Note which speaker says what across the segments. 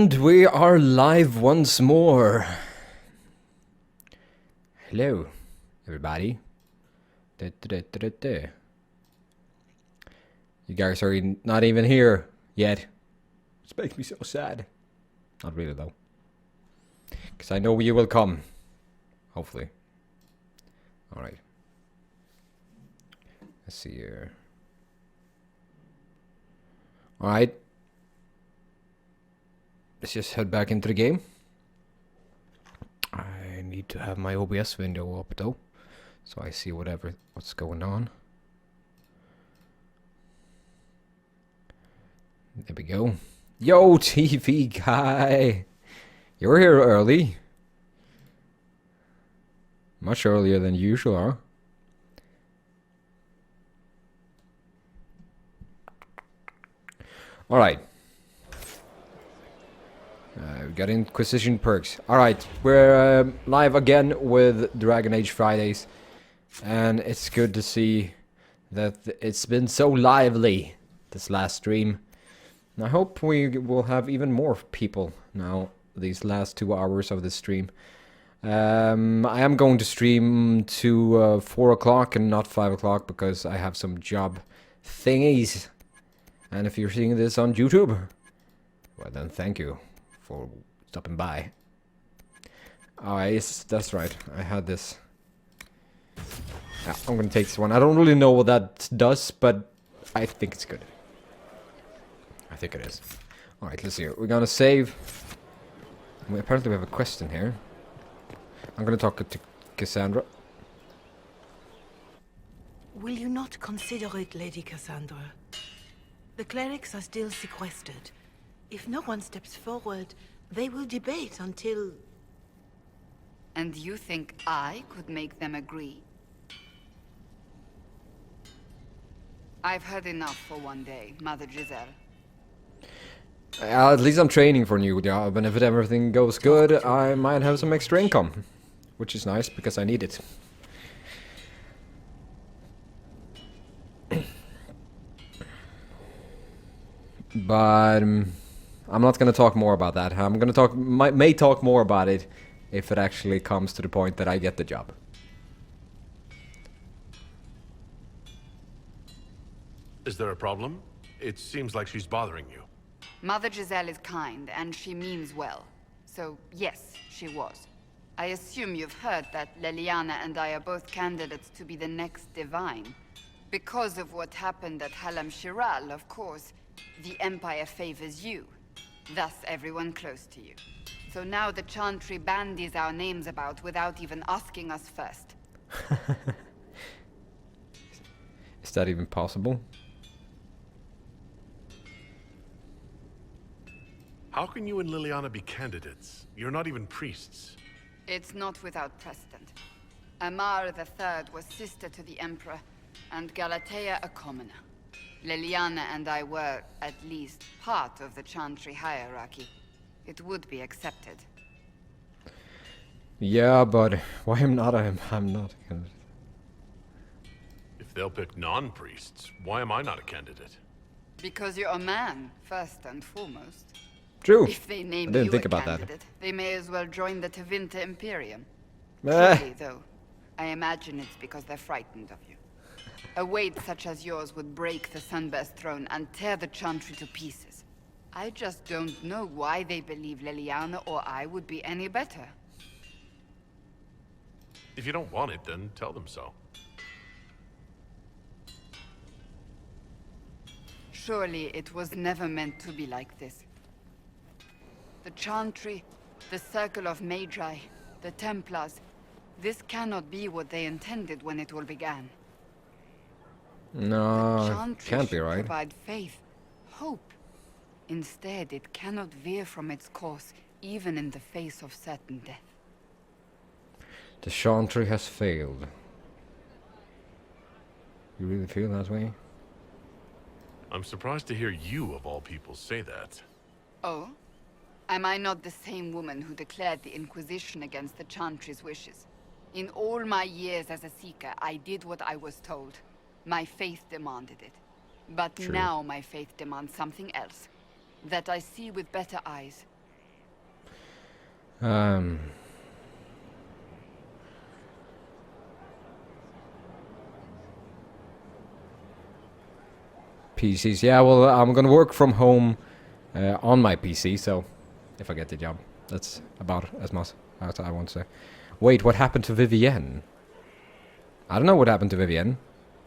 Speaker 1: And we are live once more. Hello, everybody. You guys are not even here yet. This makes me so sad. Not really though. Because I know you will come. Hopefully. Alright. Let's see here. Alright. Let's just head back into the game. I need to have my OBS window up though, so I see what's going on. There we go. Yo, TV guy! You're here early. Much earlier than usual, huh? Alright. We got Inquisition perks. Alright, we're live again with Dragon Age Fridays. And it's good to see that it's been so lively this last stream. And I hope we will have even more people now, these last 2 hours of the stream. I am going to stream to 4 o'clock and not 5 o'clock because I have some job thingies. And if you're seeing this on YouTube, well then thank you for stopping by. Alright, yes, that's right. I had this. Yeah, I'm gonna take this one. I don't really know what that does, but I think it's good. I think it is. Alright, let's see. We're gonna save. Apparently we have a quest in here. I'm gonna talk to Cassandra.
Speaker 2: Will you not consider it, Lady Cassandra? The clerics are still sequestered. If no one steps forward, they will debate until...
Speaker 3: And you think I could make them agree? I've had enough for one day, Mother Giselle.
Speaker 1: At least I'm training for a new job, and if everything goes good, I might have some extra income. Which is nice, because I need it. But I'm not gonna talk more about that. I'm gonna may talk more about it if it actually comes to the point that I get the job.
Speaker 4: Is there a problem? It seems like she's bothering you.
Speaker 3: Mother Giselle is kind, and she means well. So, yes, she was. I assume you've heard that Leliana and I are both candidates to be the next Divine. Because of what happened at Halam Shiral, of course, the Empire favors you. Thus, everyone close to you. So now the Chantry bandies our names about without even asking us first.
Speaker 1: Is that even possible?
Speaker 4: How can you and Liliana be candidates? You're not even priests.
Speaker 3: It's not without precedent. Amar III was sister to the Emperor, and Galatea a commoner. Liliana and I were, at least, part of the Chantry hierarchy. It would be accepted.
Speaker 1: Yeah, but why I'm not a candidate.
Speaker 4: If they'll pick non-priests, why am I not a candidate?
Speaker 3: Because you're a man, first and foremost.
Speaker 1: True.
Speaker 3: If they name
Speaker 1: I didn't
Speaker 3: you
Speaker 1: think
Speaker 3: a
Speaker 1: about
Speaker 3: candidate, they may as well join the Tevinter Imperium.
Speaker 1: Eh.
Speaker 3: Truly, though, I imagine it's because they're frightened of you. A weight such as yours would break the Sunburst throne and tear the Chantry to pieces. I just don't know why they believe Leliana or I would be any better.
Speaker 4: If you don't want it, then tell them so.
Speaker 3: Surely it was never meant to be like this. The Chantry, the Circle of Magi, the Templars, this cannot be what they intended when it all began.
Speaker 1: No,
Speaker 3: The
Speaker 1: it
Speaker 3: Chantry
Speaker 1: can't be
Speaker 3: should
Speaker 1: right.
Speaker 3: provide faith, hope. Instead, it cannot veer from its course, even in the face of certain death.
Speaker 1: The Chantry has failed. You really feel that way?
Speaker 4: I'm surprised to hear you, of all people, say that.
Speaker 3: Oh? Am I not the same woman who declared the Inquisition against the Chantry's wishes? In all my years as a Seeker, I did what I was told. My faith demanded it. But
Speaker 1: True.
Speaker 3: now my faith demands something else. That I see with better eyes.
Speaker 1: Um. PCs. Yeah, well, I'm gonna work from home on my PC, so if I get the job, that's about as much as I want to say. Wait, what happened to Vivienne? I don't know what happened to Vivienne.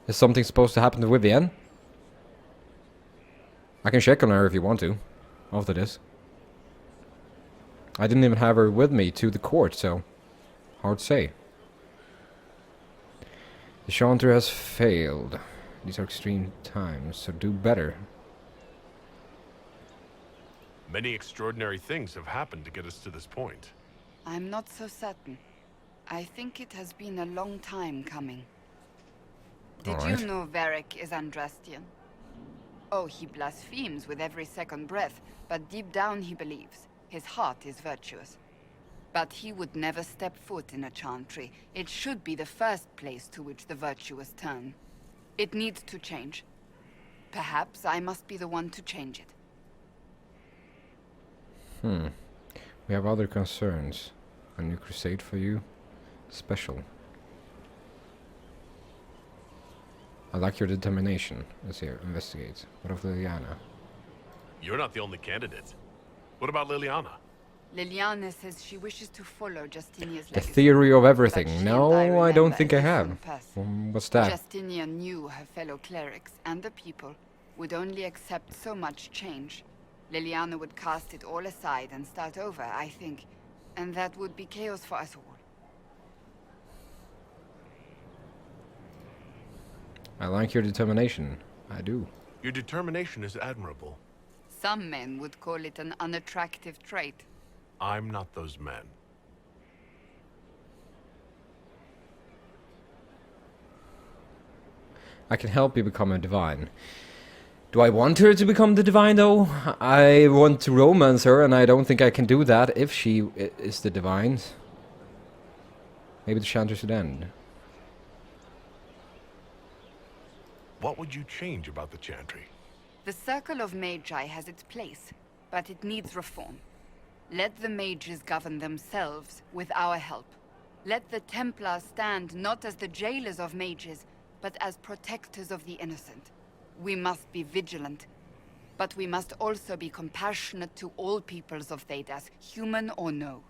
Speaker 1: Is something supposed to happen to Vivienne? I can check on her if you want to, after this. I didn't even have her with me to the court, so hard to say. The Chanter has failed. These are extreme times, so do better.
Speaker 4: Many extraordinary things have happened to get us to this point.
Speaker 3: I'm not so certain. I think it has been a long time coming. Did
Speaker 1: Alright.
Speaker 3: you know Varric is Andrastian? Oh, he blasphemes with every second breath, but deep down he believes. His heart is virtuous. But he would never step foot in a chantry. It should be the first place to which the virtuous turn. It needs to change. Perhaps I must be the one to change it.
Speaker 1: We have other concerns. A new crusade for you? Special. I like your determination. Let's hear. Investigate. What of Liliana?
Speaker 4: You're not the only candidate. What about Liliana?
Speaker 3: Liliana says she wishes to follow Justinian's
Speaker 1: The
Speaker 3: legacy.
Speaker 1: theory of
Speaker 3: But
Speaker 1: everything.
Speaker 3: she and
Speaker 1: No, I don't
Speaker 3: remember
Speaker 1: think
Speaker 3: a
Speaker 1: I have.
Speaker 3: different person.
Speaker 1: What's that?
Speaker 3: Justinian knew her fellow clerics and the people would only accept so much change. Liliana would cast it all aside and start over, I think. And that would be chaos for us all.
Speaker 1: I like your determination. I do.
Speaker 4: Your determination is admirable.
Speaker 3: Some men would call it an unattractive trait.
Speaker 4: I'm not those men.
Speaker 1: I can help you become a divine. Do I want her to become the divine, though? I want to romance her, and I don't think I can do that if she is the divine. Maybe the Chanter should end.
Speaker 4: What would you change about the Chantry?
Speaker 3: The Circle of Magi has its place, but it needs reform. Let the mages govern themselves with our help. Let the Templars stand not as the jailers of mages, but as protectors of the innocent. We must be vigilant, but we must also be compassionate to all peoples of Thedas, human or no.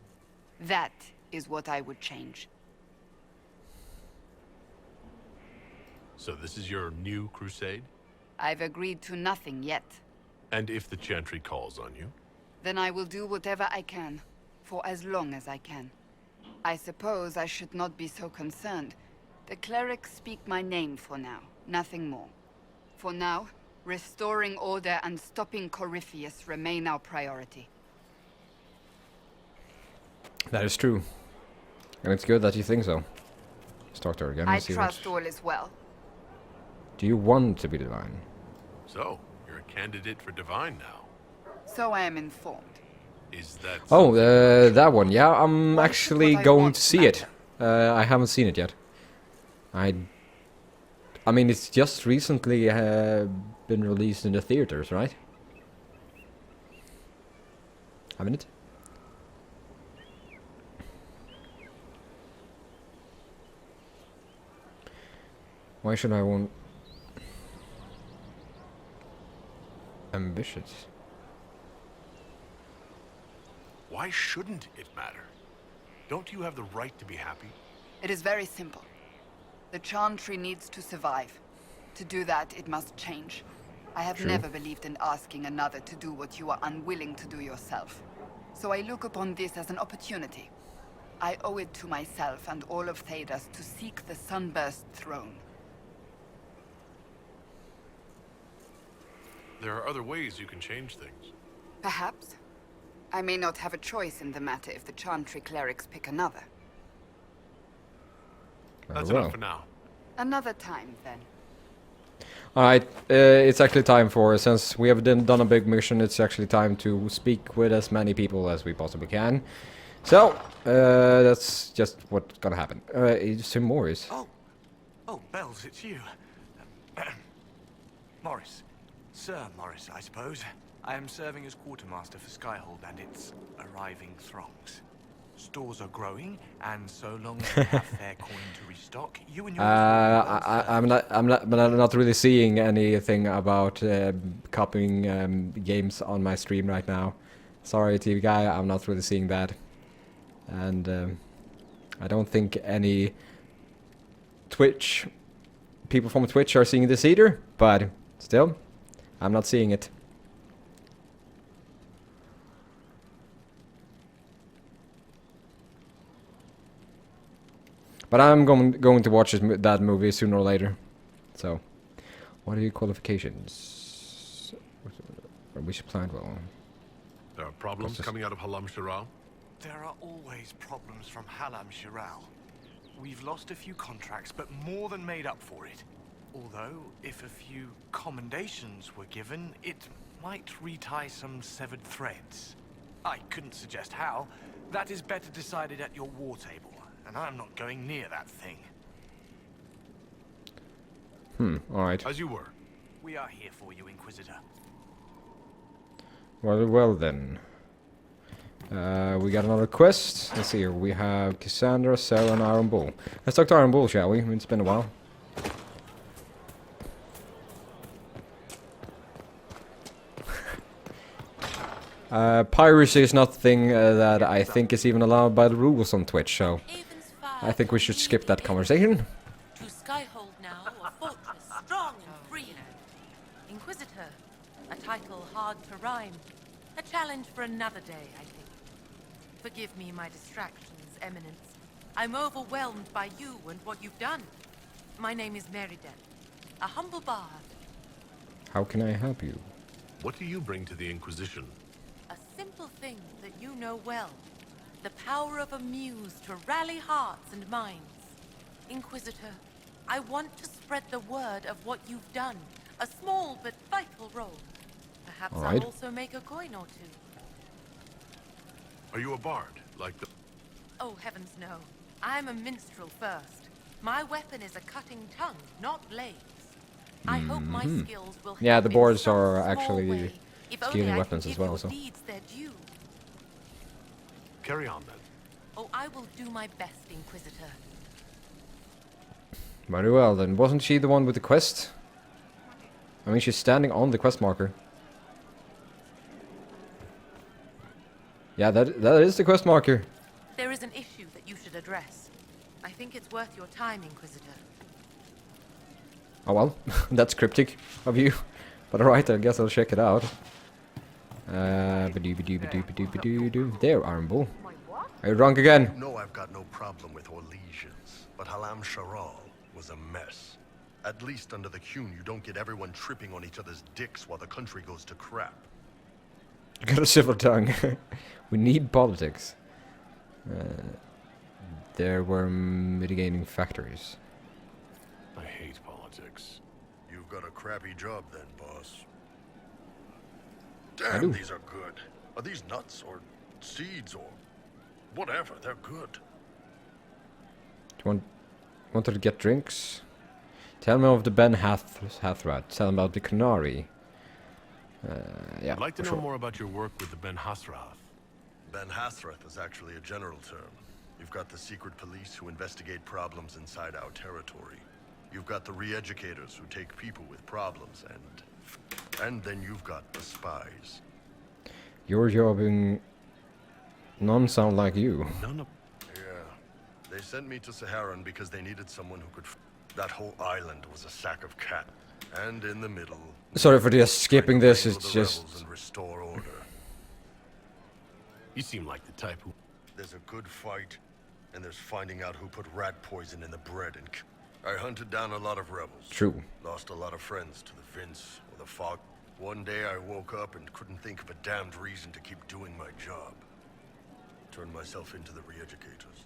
Speaker 3: That is what I would change.
Speaker 4: So this is your new crusade?
Speaker 3: I've agreed to nothing yet.
Speaker 4: And if the Chantry calls on you?
Speaker 3: Then I will do whatever I can, for as long as I can. I suppose I should not be so concerned. The clerics speak my name for now, nothing more. For now, restoring order and stopping Corypheus remain our priority.
Speaker 1: That is true. And it's good that you think so. Let's talk to her again.
Speaker 3: I
Speaker 1: and see
Speaker 3: trust
Speaker 1: what...
Speaker 3: all is well.
Speaker 1: Do you want to be divine?
Speaker 4: So, you're a candidate for Divine now.
Speaker 3: So I am informed.
Speaker 4: Is that...
Speaker 1: Oh,
Speaker 4: something you're
Speaker 1: that one. Yeah, I'm
Speaker 3: Why should
Speaker 1: actually
Speaker 3: what I
Speaker 1: going
Speaker 3: want
Speaker 1: to see it.
Speaker 3: matter?
Speaker 1: I haven't seen it yet. I mean, it's just recently been released in the theaters, right? Haven't it? Why should I want... ambitious?
Speaker 4: Why shouldn't it matter? Don't you have the right to be happy?
Speaker 3: It is very simple. The Chantry needs to survive. To do that, it must change. I have
Speaker 1: True.
Speaker 3: never believed in asking another to do what you are unwilling to do yourself. So I look upon this as an opportunity. I owe it to myself and all of Thedas to seek the Sunburst throne.
Speaker 4: There are other ways you can change things.
Speaker 3: Perhaps. I may not have a choice in the matter if the Chantry clerics pick another.
Speaker 4: That's
Speaker 1: well.
Speaker 4: enough for now.
Speaker 3: Another time, then.
Speaker 1: Alright, it's actually time for, since we have done a big mission, it's actually time to speak with as many people as we possibly can. So, that's just what's gonna happen. Sir Morris.
Speaker 5: Oh, Bells, it's you. Morris. Sir Morris, I suppose. I am serving as quartermaster for Skyhold and its arriving throngs. Stores are growing, and so long as you have fair coin to restock, you and your
Speaker 1: I'm not really seeing anything about copying games on my stream right now. Sorry, TV guy, I'm not really seeing that, and I don't think any Twitch people from Twitch are seeing this either. But still, I'm not seeing it. But I'm going to watch that movie sooner or later. So, what are your qualifications? We should plan well.
Speaker 4: There are problems coming out of Halam Shiral?
Speaker 5: There are always problems from Halam Shiral. We've lost a few contracts, but more than made up for it. Although, if a few commendations were given, it might retie some severed threads. I couldn't suggest how. That is better decided at your war table, and I'm not going near that thing.
Speaker 1: Alright.
Speaker 4: As you were.
Speaker 5: We are here for you, Inquisitor.
Speaker 1: Well then. We got another quest. Let's see here. We have Cassandra, Sarah, and Iron Bull. Let's talk to Iron Bull, shall we? It's been a while. Piracy is not the thing that I think is even allowed by the rules on Twitch, so I think we should skip that conversation.
Speaker 6: To Skyhold now, a fortress strong and free. Inquisitor, a title hard to rhyme. A challenge for another day, I think. Forgive me my distractions, Eminence. I'm overwhelmed by you and what you've done. My name is Meriden, a humble bard.
Speaker 1: How can I help you?
Speaker 4: What do you bring to the Inquisition?
Speaker 6: A simple thing that you know well. The power of a muse to rally hearts and minds. Inquisitor, I want to spread the word of what you've done. A small but vital role. Perhaps
Speaker 1: All right.
Speaker 6: I'll also make a coin or two.
Speaker 4: Are you a bard, like the...
Speaker 6: Oh, heavens no. I'm a minstrel first. My weapon is a cutting tongue, not blades. I hope my skills will help
Speaker 1: Yeah, the
Speaker 6: in
Speaker 1: boards
Speaker 6: some
Speaker 1: are
Speaker 6: small
Speaker 1: actually
Speaker 6: way, if only
Speaker 1: stealing
Speaker 6: I can
Speaker 1: weapons as
Speaker 6: give
Speaker 1: well,
Speaker 6: your
Speaker 1: so.
Speaker 6: deeds their due.
Speaker 4: Carry on, then.
Speaker 6: Oh, I will do my best, Inquisitor.
Speaker 1: Very well then. Wasn't she the one with the quest? I mean, she's standing on the quest marker. Yeah, that is the quest marker.
Speaker 6: There is an issue that you should address. I think it's worth your time, Inquisitor.
Speaker 1: Oh well, that's cryptic of you. But alright, I guess I'll check it out. Ba-doo-ba-doo-ba-doo-ba-doo-ba-doo-ba-doo. There, Iron Bull. Are you drunk again?
Speaker 7: No, I've got no problem with Orlesians, but Halam Sharal was a mess. At least under the Qun, you don't get everyone tripping on each other's dicks while the country goes to crap.
Speaker 1: You got a civil tongue. We need politics. There were mitigating factors.
Speaker 4: I hate politics.
Speaker 7: You've got a crappy job then, boss.
Speaker 1: do.
Speaker 7: Damn, these are good. Are these nuts or seeds or whatever? They're good.
Speaker 1: Do you wanted to get drinks? Tell me of the Ben Hathrat. Tell me about the Canary. Yeah,
Speaker 4: I'd like to
Speaker 1: for
Speaker 4: know
Speaker 1: sure.
Speaker 4: more about your work with the Ben Hasrath.
Speaker 7: Ben Hathrath is actually a general term. You've got the secret police who investigate problems inside our territory. You've got the re-educators who take people with problems, and then you've got the spies.
Speaker 1: Your jobbing... None sound like you.
Speaker 4: None of...
Speaker 7: Yeah. They sent me to Saharan because they needed someone who could that whole island was a sack of cat. And in the middle...
Speaker 1: Sorry for just skipping this,
Speaker 7: wrangle
Speaker 1: it's
Speaker 7: the rebels
Speaker 1: just...
Speaker 7: and restore order.
Speaker 4: You seem like the type who...
Speaker 7: There's a good fight, and there's finding out who put rat poison in the bread and... I hunted down a lot of rebels.
Speaker 1: True.
Speaker 7: Lost a lot of friends to the Vince or the Fog. One day I woke up and couldn't think of a damned reason to keep doing my job. Turned myself into the re-educators.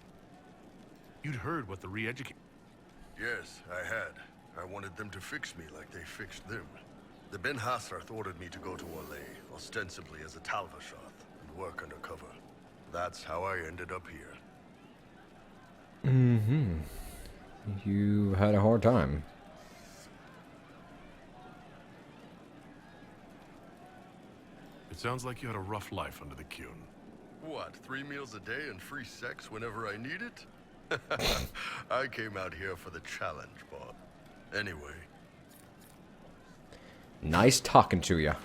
Speaker 4: You'd heard what the re-educate...
Speaker 7: Yes, I had. I wanted them to fix me like they fixed them. The Ben Hassrath ordered me to go to Orlais, ostensibly as a Talvashath, and work undercover. That's how I ended up here.
Speaker 1: Mm-hmm. You had a hard time.
Speaker 4: It sounds like you had a rough life under the Qun.
Speaker 7: What, 3 meals a day and free sex whenever I need it? I came out here for the challenge, Bob. Anyway.
Speaker 1: Nice talking to ya.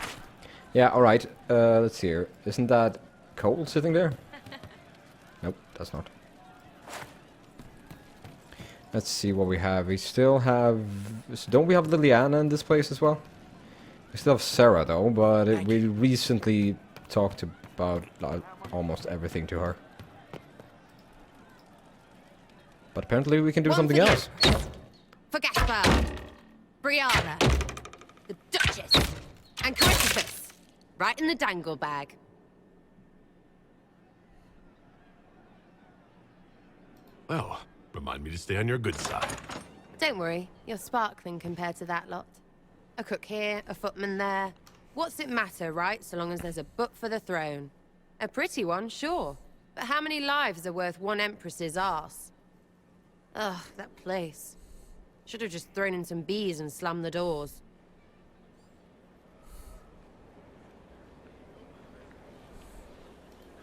Speaker 1: Yeah, alright. Let's see here. Isn't that Cole sitting there? Nope, that's not. Let's see what we have. We still have... Don't we have Liliana in this place as well? We still have Sarah though, but we recently talked about almost everything to her. But apparently we can do something else.
Speaker 8: For Gaspar, Brianna, the Duchess, and Christopher. Right in the dangle bag.
Speaker 4: Well, remind me to stay on your good side.
Speaker 8: Don't worry, you're sparkling compared to that lot. A cook here, a footman there. What's it matter, right? So long as there's a book for the throne. A pretty one, sure. But how many lives are worth one empress's arse? Ugh, that place. Should have just thrown in some bees and slammed the doors.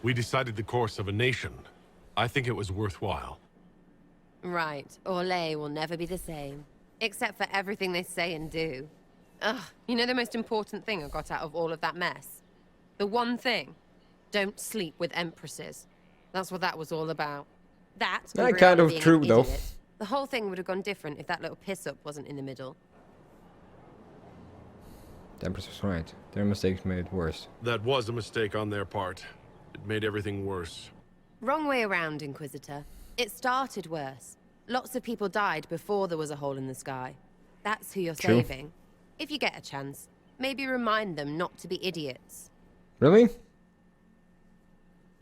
Speaker 4: We decided the course of a nation. I think it was worthwhile.
Speaker 8: Right, Orlais will never be the same. Except for everything they say and do. Ugh, you know the most important thing I got out of all of that mess? The one thing. Don't sleep with empresses. That's what that was all about. That's
Speaker 1: kind of true, though.
Speaker 8: The whole thing would have gone different if that little piss-up wasn't in the middle.
Speaker 1: The Empress was right. Their mistakes made it worse.
Speaker 4: That was a mistake on their part. It made everything worse.
Speaker 8: Wrong way around, Inquisitor. It started worse. Lots of people died before there was a hole in the sky. That's who you're
Speaker 1: True.
Speaker 8: saving. If you get a chance, maybe remind them not to be idiots.
Speaker 1: Really?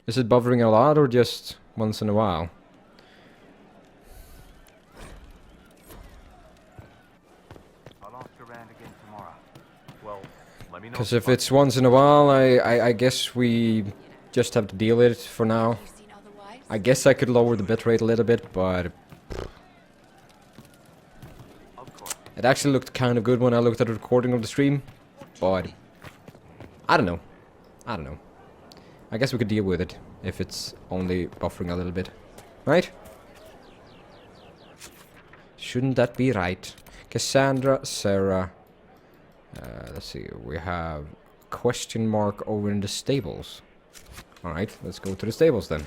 Speaker 1: Is it bothering a lot or just once in a while?
Speaker 5: I'll ask around again tomorrow. Well, let me know.
Speaker 1: Because if it's once in a while, I guess we just have to deal with it for now. I guess I could lower the bitrate a little bit, but... It actually looked kind of good when I looked at the recording of the stream, but... I don't know. I don't know. I guess we could deal with it if it's only buffering a little bit. Right? Shouldn't that be right? Cassandra, Sarah... let's see, we have question mark over in the stables. Alright, let's go to the stables then.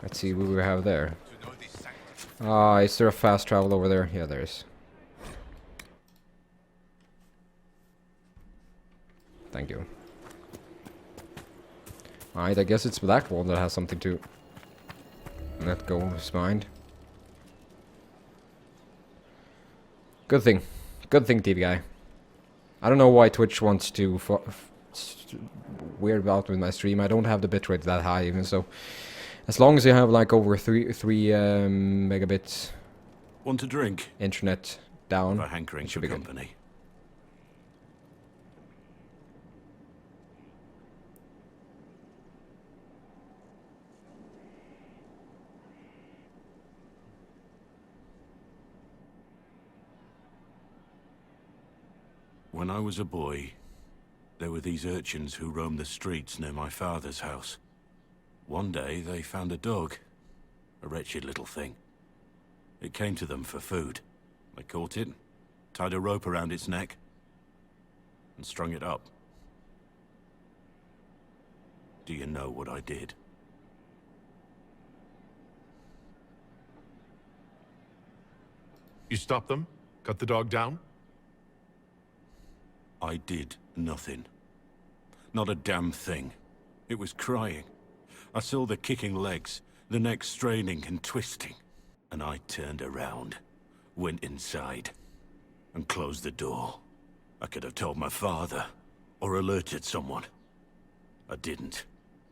Speaker 1: Let's see what we have there. Is there a fast travel over there? Yeah, there is. Thank you. Alright, I guess it's Blackwall that has something to let go of his mind. Good thing. Good thing, TV guy. I don't know why Twitch wants to weird out with my stream. I don't have the bitrate that high even, so... As long as you have like over 3 megabits...
Speaker 9: Want a drink?
Speaker 1: Internet down,
Speaker 9: For hankering
Speaker 1: it should
Speaker 9: for
Speaker 1: be good.
Speaker 9: company. When I was a boy, there were these urchins who roamed the streets near my father's house. One day, they found a dog. A wretched little thing. It came to them for food. They caught it, tied a rope around its neck, and strung it up. Do you know what I did?
Speaker 4: You stopped them? Cut the dog down?
Speaker 9: I did nothing. Not a damn thing. It was crying. I saw the kicking legs, the neck straining and twisting. And I turned around, went inside, and closed the door. I could have told my father, or alerted someone. I didn't.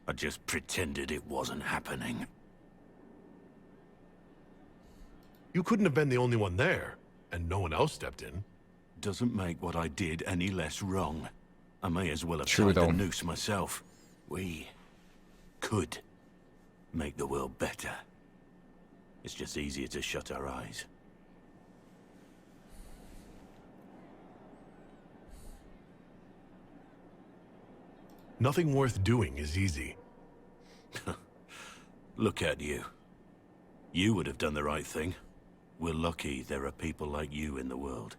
Speaker 9: I just pretended it wasn't happening.
Speaker 4: You couldn't have been the only one there, and no one else stepped in.
Speaker 9: Doesn't make what I did any less wrong. I may as well have
Speaker 1: True,
Speaker 9: tied
Speaker 1: though.
Speaker 9: the noose myself. We could make the world better. It's just easier to shut our eyes.
Speaker 4: Nothing worth doing is easy.
Speaker 9: Look at you. You would have done the right thing. We're lucky there are people like you in the world.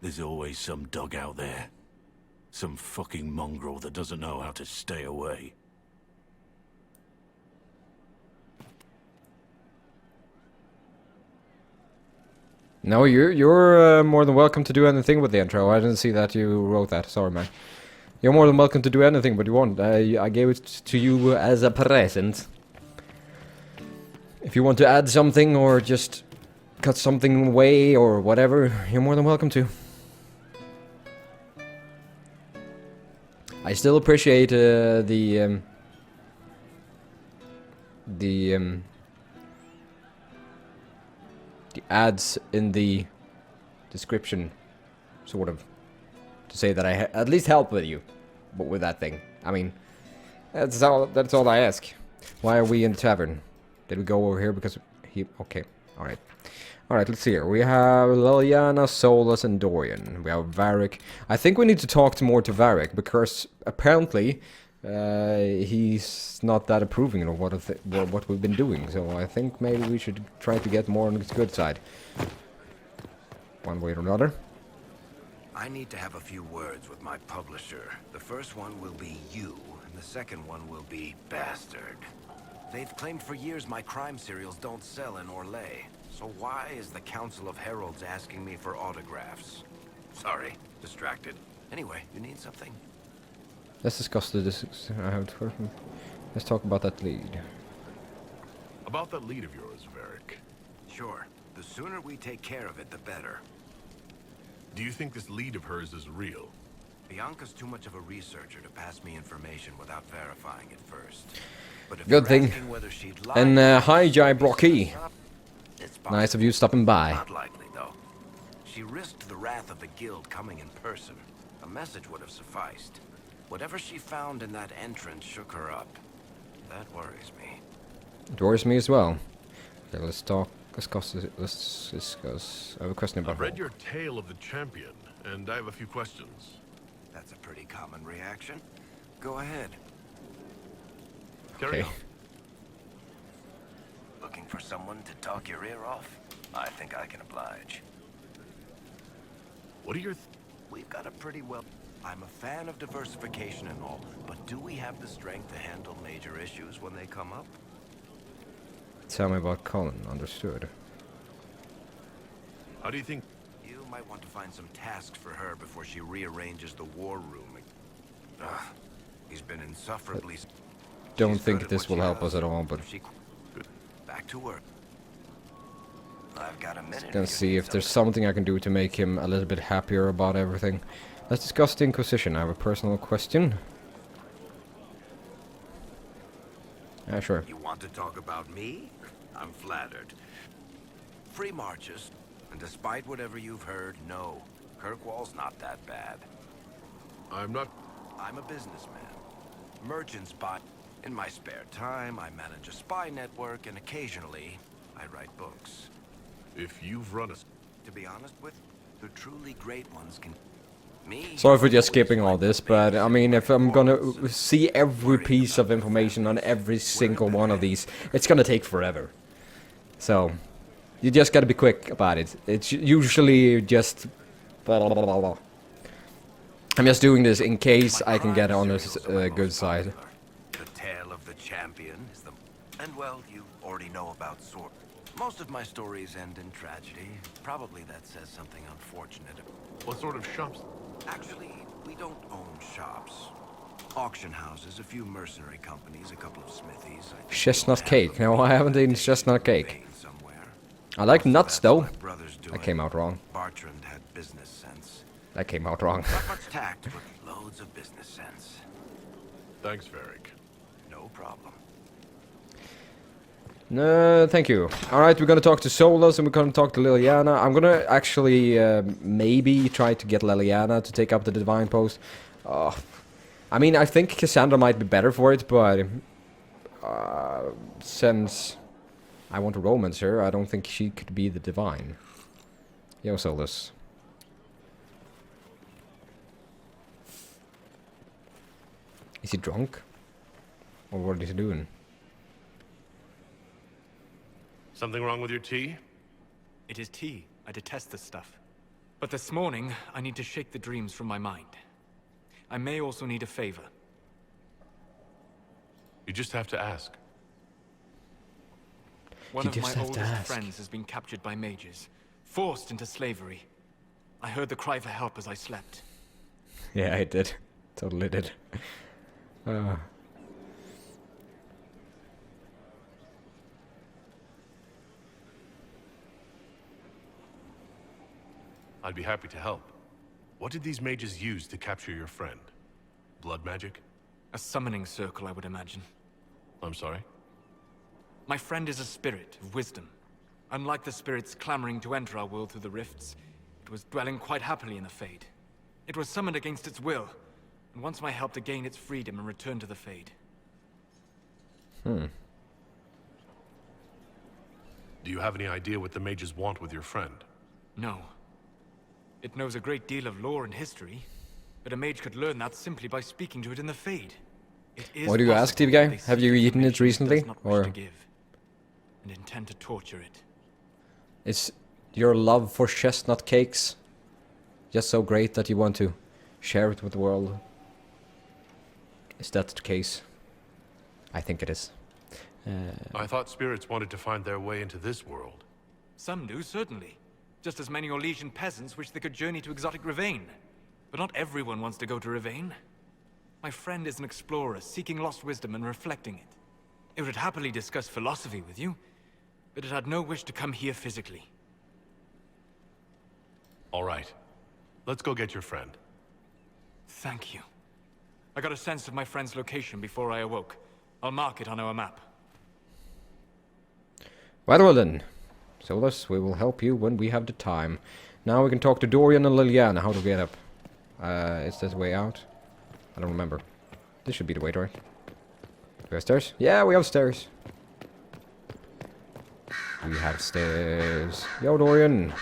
Speaker 9: There's always some dog out there. Some fucking mongrel that doesn't know how to stay away.
Speaker 1: No, you're more than welcome to do anything with the intro. I didn't see that you wrote that. Sorry, man. You're more than welcome to do anything but you want. I gave it to you as a present. If you want to add something or just cut something away or whatever, you're more than welcome to. I still appreciate the ads in the description, sort of, to say that I at least help with you, but with that thing. I mean, that's all I ask. Why are we in the tavern? Did we go over here because he? Okay, all right. Let's see here. We have Liliana, Solus, and Dorian. We have Varric. I think we need to talk more to Varric because apparently he's not that approving of what we've been doing. So I think maybe we should try to get more on his good side, one way or another.
Speaker 10: I need to have a few words with my publisher. The first one will be you, and the second one will be Bastard. They've claimed for years my crime serials don't sell in Orlais. So why is the Council of Heralds asking me for autographs? Sorry, distracted. Anyway, you need something?
Speaker 1: Let's discuss this. Let's talk about that lead.
Speaker 4: About that lead of yours, Varric.
Speaker 10: Sure. The sooner we take care of it, the better.
Speaker 4: Do you think this lead of hers is real?
Speaker 10: Bianca's too much of a researcher to pass me information without verifying it first. But if
Speaker 1: Good thing. And hi, Jai Brocky. Nice of you stopping by.
Speaker 10: Not likely, though. She risked the wrath of the guild coming in person. A message would have sufficed. Whatever she found in that entrance shook her up. That worries me.
Speaker 1: It worries me as well. Okay, let's discuss. I have a question about.
Speaker 4: I've read your tale of the champion, and I have a few questions.
Speaker 10: That's a pretty common reaction. Go ahead.
Speaker 4: Carry
Speaker 1: Okay.
Speaker 4: on.
Speaker 10: Looking for someone to talk your ear off? I think I can oblige.
Speaker 4: What are your...
Speaker 10: We've got a pretty well... I'm a fan of diversification and all, but do we have the strength to handle major issues when they come up?
Speaker 1: Tell me about Colin. Understood.
Speaker 4: How do you think...
Speaker 10: You might want to find some tasks for her before she rearranges the war room. Ugh, he's been insufferably...
Speaker 1: Don't
Speaker 10: She's
Speaker 1: think
Speaker 10: good at
Speaker 1: this
Speaker 10: what
Speaker 1: will
Speaker 10: she
Speaker 1: help
Speaker 10: does.
Speaker 1: us at all, but
Speaker 10: Back to work. I've got a minute.
Speaker 1: gonna see if there's something I can do to make him a little bit happier about everything. Let's discuss the Inquisition. I have a personal question. Yeah, sure.
Speaker 10: You want to talk about me? I'm flattered. Free marches, and despite whatever you've heard, no, Kirkwall's not that bad.
Speaker 4: I'm not...
Speaker 10: I'm a businessman. Merchants buy. In my spare time, I manage a spy network, and occasionally, I write books.
Speaker 4: If you've run a...
Speaker 10: To be honest with, the truly great ones can... Me...
Speaker 1: Sorry for just skipping all this, but I mean, if I'm gonna see every piece of information on every single one of these, it's gonna take forever. So, you just gotta be quick about it. It's usually just... blah, blah, blah, blah. I'm just doing this in case I can get on his good side.
Speaker 10: The tale of the champion is the... And well, you already know about sword. Most of my stories end in tragedy. Probably that says something unfortunate.
Speaker 4: What sort of shops?
Speaker 10: Actually, we don't own shops. Auction houses, a few mercenary companies, a couple of smithies. I think
Speaker 1: Chestnut
Speaker 10: we'll have
Speaker 1: cake.
Speaker 10: them
Speaker 1: No, I haven't eaten chestnut cake.
Speaker 10: vein somewhere.
Speaker 1: I like
Speaker 10: Most of
Speaker 1: nuts
Speaker 10: that's
Speaker 1: though.
Speaker 10: my brother's doing.
Speaker 1: That came out wrong.
Speaker 10: Bartrand had business sense.
Speaker 1: That came out wrong.
Speaker 10: Not much tact, but loads of business sense.
Speaker 4: Thanks, Varric.
Speaker 10: No problem.
Speaker 1: No, thank you. Alright, we're gonna talk to Solus and we're gonna talk to Liliana. I'm gonna actually maybe try to get Liliana to take up the Divine Post. I mean, I think Cassandra might be better for it, but since I want to romance her, I don't think she could be the Divine. Yo, Solus. Is he drunk? Or what is he doing?
Speaker 4: Something wrong with your tea?
Speaker 11: It is tea. I detest this stuff. But this morning, I need to shake the dreams from my mind. I may also need a favor.
Speaker 4: You just have to ask.
Speaker 11: One
Speaker 1: You
Speaker 11: of
Speaker 1: just
Speaker 11: my
Speaker 1: have to
Speaker 11: oldest
Speaker 1: ask.
Speaker 11: friends has been captured by mages, forced into slavery. I heard the cry for help as I slept.
Speaker 1: Yeah, I did. Totally did.
Speaker 4: I'd be happy to help. What did these mages use to capture your friend? Blood magic?
Speaker 11: A summoning circle, I would imagine.
Speaker 4: I'm sorry?
Speaker 11: My friend is a spirit of wisdom. Unlike the spirits clamoring to enter our world through the rifts, it was dwelling quite happily in the Fade. It was summoned against its will, and wants my help to gain its freedom and return to the Fade.
Speaker 1: Hmm.
Speaker 4: Do you have any idea what the mages want with your friend?
Speaker 11: No. It knows a great deal of lore and history, but a mage could learn that simply by speaking to it in the Fade. It is
Speaker 1: What do you ask,
Speaker 11: possible
Speaker 1: TV guy?
Speaker 11: that they
Speaker 1: Have you
Speaker 11: seek
Speaker 1: eaten it
Speaker 11: information
Speaker 1: recently,
Speaker 11: does not wish
Speaker 1: or-
Speaker 11: to give, and intend to torture it?
Speaker 1: Is your love for chestnut cakes just so great that you want to share it with the world? Is that the case? I think it is.
Speaker 4: I thought spirits wanted to find their way into this world.
Speaker 11: Some do, certainly. Just as many Orlesian peasants wish they could journey to exotic Rivain. But not everyone wants to go to Rivain. My friend is an explorer, seeking lost wisdom and reflecting it. It would happily discuss philosophy with you, but it had no wish to come here physically.
Speaker 4: All right. Let's go get your friend.
Speaker 11: Thank you. I got a sense of my friend's location before I awoke. I'll mark it on our map.
Speaker 1: Well then, Solus, we will help you when we have the time. Now we can talk to Dorian and Liliana how to get up. Is this way out? I don't remember. This should be the way, right? Do we have stairs? Yeah, we have stairs. We have stairs. Yo, Dorian.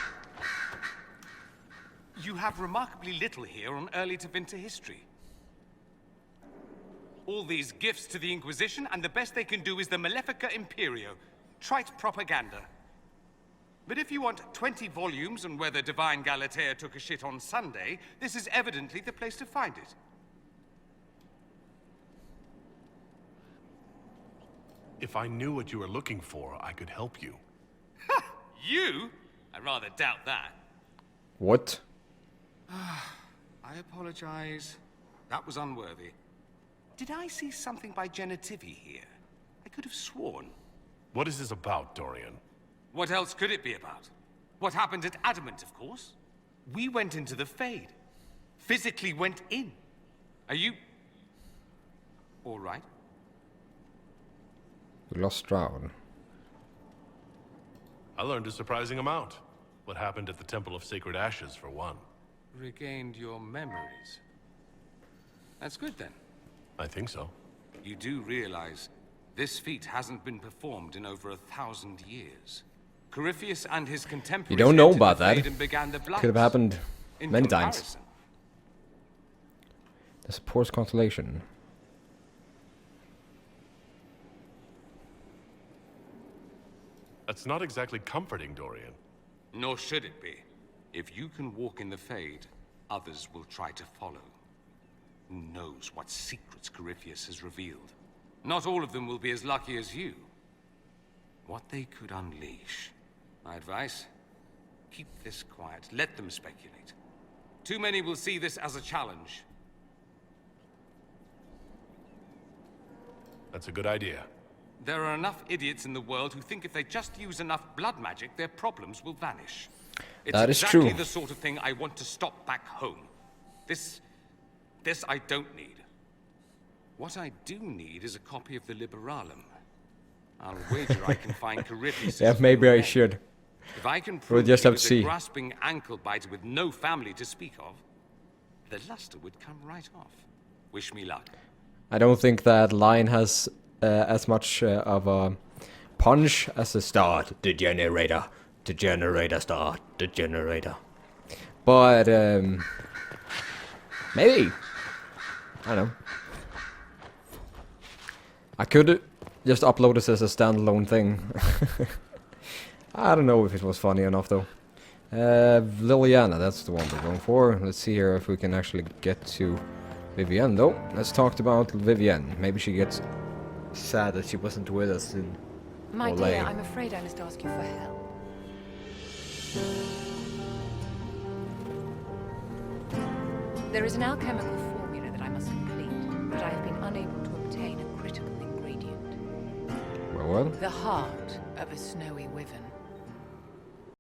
Speaker 12: You have remarkably little here on early to Vinter history. All these gifts to the Inquisition, and the best they can do is the Malefica Imperio. Trite propaganda. But if you want 20 volumes on whether Divine Galatea took a shit on Sunday, this is evidently the place to find it.
Speaker 4: If I knew what you were looking for, I could help you.
Speaker 12: You? I rather doubt that.
Speaker 1: What?
Speaker 12: I apologize. That was unworthy. Did I see something by Genitivi here? I could have sworn.
Speaker 4: What is this about, Dorian?
Speaker 12: What else could it be about? What happened at Adamant, of course. We went into the Fade. Physically went in. Are you... all right?
Speaker 1: We lost Stroud.
Speaker 4: I learned a surprising amount. What happened at the Temple of Sacred Ashes, for one.
Speaker 12: Regained your memories. That's good, then.
Speaker 4: I think so.
Speaker 12: You do realize this feat hasn't been performed in over 1,000 years. Corypheus and his contemporaries...
Speaker 1: You don't know
Speaker 12: entered
Speaker 1: about
Speaker 12: the
Speaker 1: that.
Speaker 12: Fade and began the
Speaker 1: Could have
Speaker 12: Bloods.
Speaker 1: happened
Speaker 12: In
Speaker 1: many times.
Speaker 12: comparison,
Speaker 1: There's a poor constellation.
Speaker 4: That's not exactly comforting, Dorian.
Speaker 12: nor should it be. If you can walk in the Fade, others will try to follow. Who knows what secrets Corypheus has revealed? Not all of them will be as lucky as you. What they could unleash. My advice? Keep this quiet. Let them speculate. Too many will see this as a challenge.
Speaker 4: That's a good idea.
Speaker 12: There are enough idiots in the world who think if they just use enough blood magic, their problems will vanish. It's
Speaker 1: That is
Speaker 12: exactly
Speaker 1: true.
Speaker 12: the sort of thing I want to stop back home. This I don't need. What I do need is a copy of the Liberalum. I'll wager I can find Corypheus.
Speaker 1: Yeah, maybe I should.
Speaker 12: If I can
Speaker 1: We'll
Speaker 12: prove
Speaker 1: just
Speaker 12: he
Speaker 1: have
Speaker 12: was
Speaker 1: to
Speaker 12: a
Speaker 1: see.
Speaker 12: grasping ankle biter with no family to speak of, the luster would come right off. Wish me luck.
Speaker 1: I don't think that line has as much of a punch as the start. The generator. The generator start. The generator. But, maybe. I don't know. I could just upload this as a standalone thing. I don't know if it was funny enough though. Liliana, that's the one we're going for. Let's see here if we can actually get to Vivienne though. Let's talk about Vivienne. Maybe she gets sad that she wasn't with us in
Speaker 6: My
Speaker 1: Olay.
Speaker 6: dear, I'm afraid I must ask you for help. There is an alchemical formula that I must complete, but I have been unable to obtain a critical ingredient.
Speaker 1: Well,
Speaker 6: The heart of a snowy wyvern.